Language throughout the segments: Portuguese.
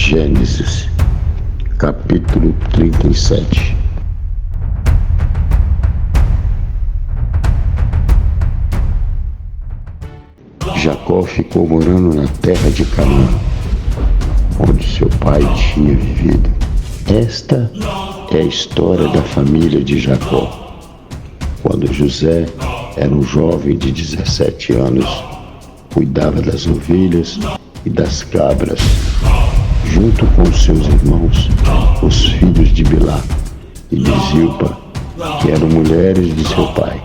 Gênesis, capítulo 37. Jacó ficou morando na terra de Canaã, onde seu pai tinha vivido. Esta é a história da família de Jacó. Quando José era um jovem de 17 anos, cuidava das ovelhas e das cabras, junto com seus irmãos, os filhos de Bilhá e de Zilpa, que eram mulheres de seu pai.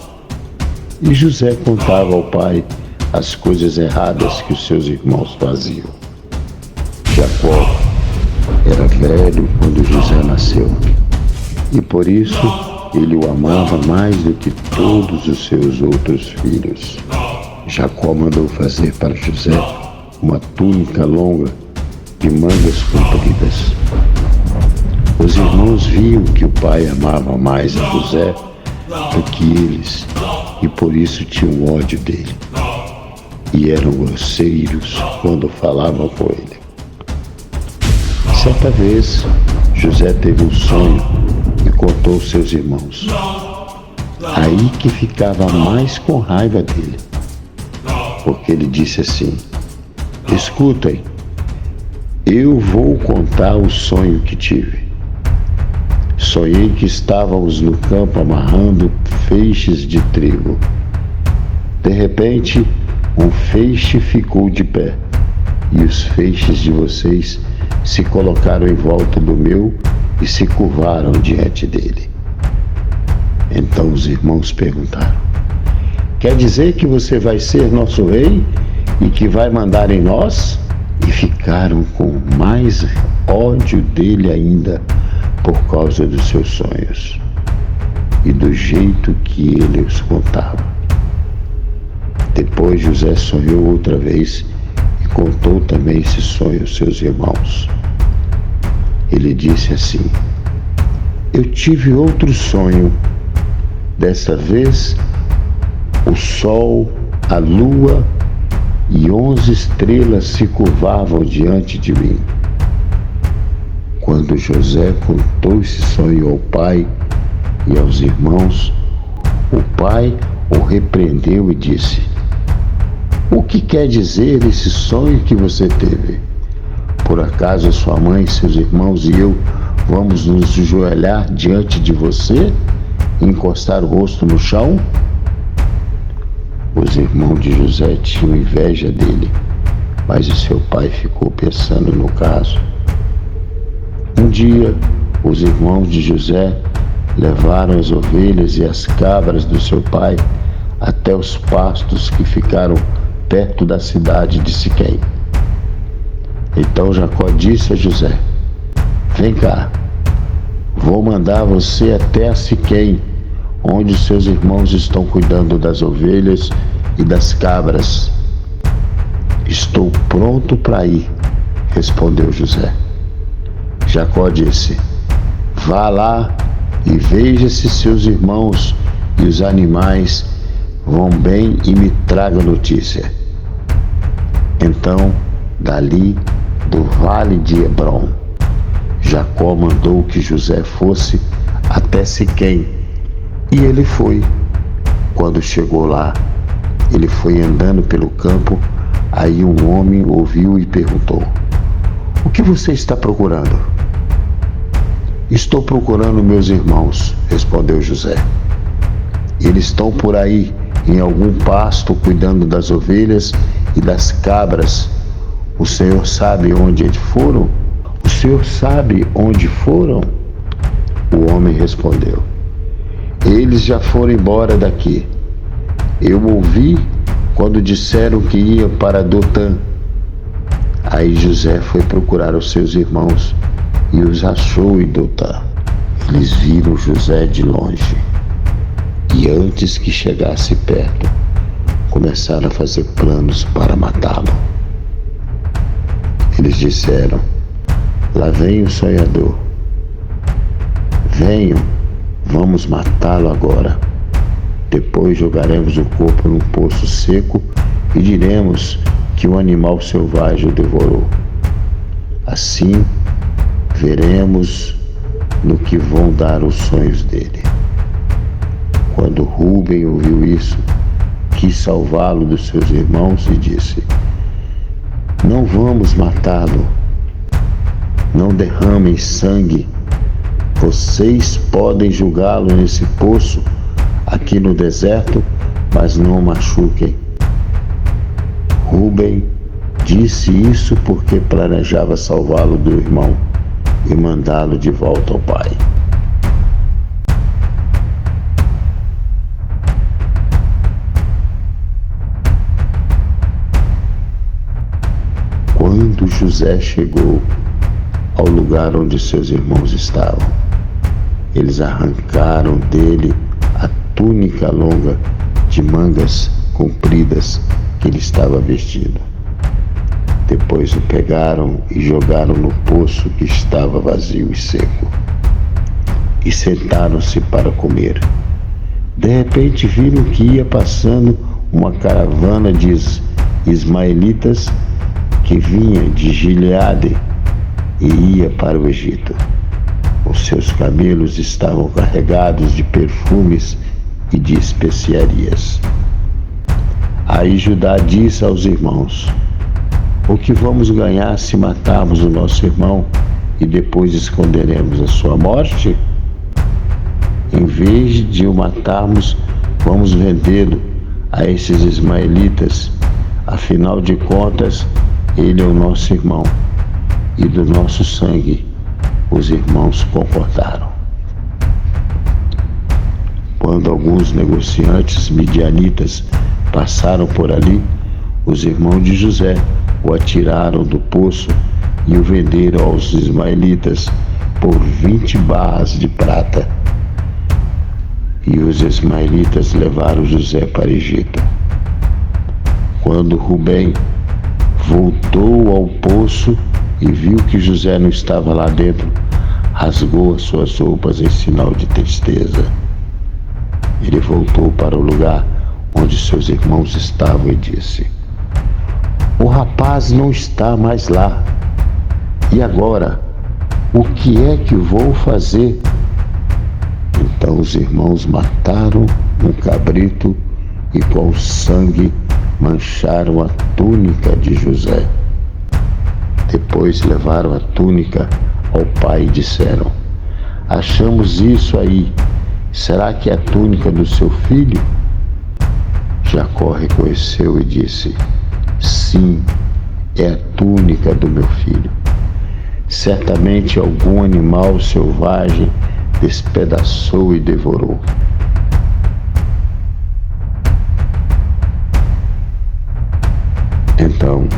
E José contava ao pai as coisas erradas que os seus irmãos faziam. Jacó era velho quando José nasceu, e por isso ele o amava mais do que todos os seus outros filhos. Jacó mandou fazer para José uma túnica longa de mangas compridas. Os irmãos viam que o pai amava mais a José do que eles, e por isso tinham ódio dele, e eram grosseiros quando falavam com ele. Certa vez, José teve um sonho e contou aos seus irmãos. Aí que ficava mais com raiva dele, porque ele disse assim: escutem, eu vou contar o sonho que tive. Sonhei que estávamos no campo amarrando feixes de trigo. De repente, um feixe ficou de pé, e os feixes de vocês se colocaram em volta do meu e se curvaram diante dele. Então os irmãos perguntaram: quer dizer que você vai ser nosso rei e que vai mandar em nós? E ficaram com mais ódio dele ainda por causa dos seus sonhos e do jeito que ele os contava. Depois José sonhou outra vez e contou também esse sonho aos seus irmãos. Ele disse assim: eu tive outro sonho. Dessa vez o sol, a lua e 11 estrelas se curvavam diante de mim. Quando José contou esse sonho ao pai e aos irmãos, o pai o repreendeu e disse: o que quer dizer esse sonho que você teve? Por acaso sua mãe, seus irmãos e eu vamos nos ajoelhar diante de você e encostar o rosto no chão? Os irmãos de José tinham inveja dele, mas o seu pai ficou pensando no caso. Um dia, os irmãos de José levaram as ovelhas e as cabras do seu pai até os pastos que ficaram perto da cidade de Siquém. Então Jacó disse a José: vem cá, vou mandar você até a Siquém, onde os seus irmãos estão cuidando das ovelhas e das cabras. Estou pronto para ir, respondeu José. Jacó disse: vá lá e veja se seus irmãos e os animais vão bem e me traga notícia. Então, dali do vale de Hebrom, Jacó mandou que José fosse até Siquém, e ele foi. Quando chegou lá, ele foi andando pelo campo. Aí um homem ouviu e perguntou: o que você está procurando? Estou procurando meus irmãos, respondeu José. Eles estão por aí, em algum pasto, cuidando das ovelhas e das cabras. O senhor sabe onde eles foram? O senhor sabe onde foram? O homem respondeu: eles já foram embora daqui. Eu ouvi quando disseram que iam para Dotã. Aí José foi procurar os seus irmãos e os achou em Dotã. Eles viram José de longe e, antes que chegasse perto, começaram a fazer planos para matá-lo. Eles disseram: lá vem o sonhador. Venham, vamos matá-lo agora. Depois jogaremos o corpo num poço seco e diremos que um animal selvagem o devorou. Assim, veremos no que vão dar os sonhos dele. Quando Rúben ouviu isso, quis salvá-lo dos seus irmãos e disse: não vamos matá-lo, não derramem sangue. Vocês podem julgá-lo nesse poço aqui no deserto, mas não o machuquem. Rúben disse isso porque planejava salvá-lo do irmão e mandá-lo de volta ao pai. Quando José chegou ao lugar onde seus irmãos estavam, eles arrancaram dele a túnica longa de mangas compridas que ele estava vestido. Depois o pegaram e jogaram no poço que estava vazio e seco. E sentaram-se para comer. De repente viram que ia passando uma caravana de ismaelitas que vinha de Gileade e ia para o Egito. Os seus camelos estavam carregados de perfumes e de especiarias. Aí Judá disse aos irmãos: o que vamos ganhar se matarmos o nosso irmão e depois esconderemos a sua morte? Em vez de o matarmos, vamos vendê-lo a esses ismaelitas. Afinal de contas, ele é o nosso irmão e do nosso sangue. Os irmãos concordaram. Quando alguns negociantes midianitas passaram por ali, os irmãos de José o atiraram do poço e o venderam aos ismaelitas por 20 barras de prata. E os ismaelitas levaram José para o Egito. Quando Rubem voltou ao poço e viu que José não estava lá dentro, rasgou as suas roupas em sinal de tristeza. Ele voltou para o lugar onde seus irmãos estavam e disse: o rapaz não está mais lá. E agora, o que é que vou fazer? Então os irmãos mataram um cabrito e com sangue mancharam a túnica de José. Depois levaram a túnica ao pai e disseram: achamos isso aí. Será que é a túnica do seu filho? Jacó reconheceu e disse: sim, é a túnica do meu filho. Certamente algum animal selvagem despedaçou e devorou. Então,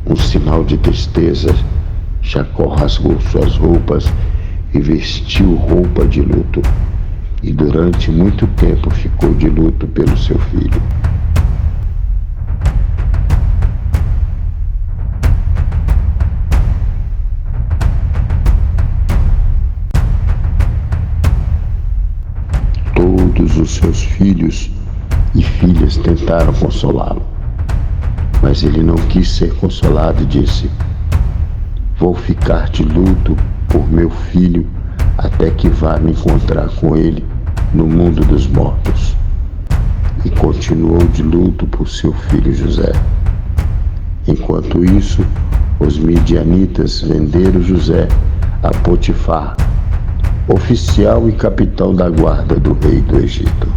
um sinal de tristeza, Jacó rasgou suas roupas e vestiu roupa de luto, e durante muito tempo ficou de luto pelo seu filho. Todos os seus filhos e filhas tentaram consolá-lo, mas ele não quis ser consolado e disse: vou ficar de luto por meu filho até que vá me encontrar com ele no mundo dos mortos. E continuou de luto por seu filho José. Enquanto isso, os midianitas venderam José a Potifar, oficial e capitão da guarda do rei do Egito.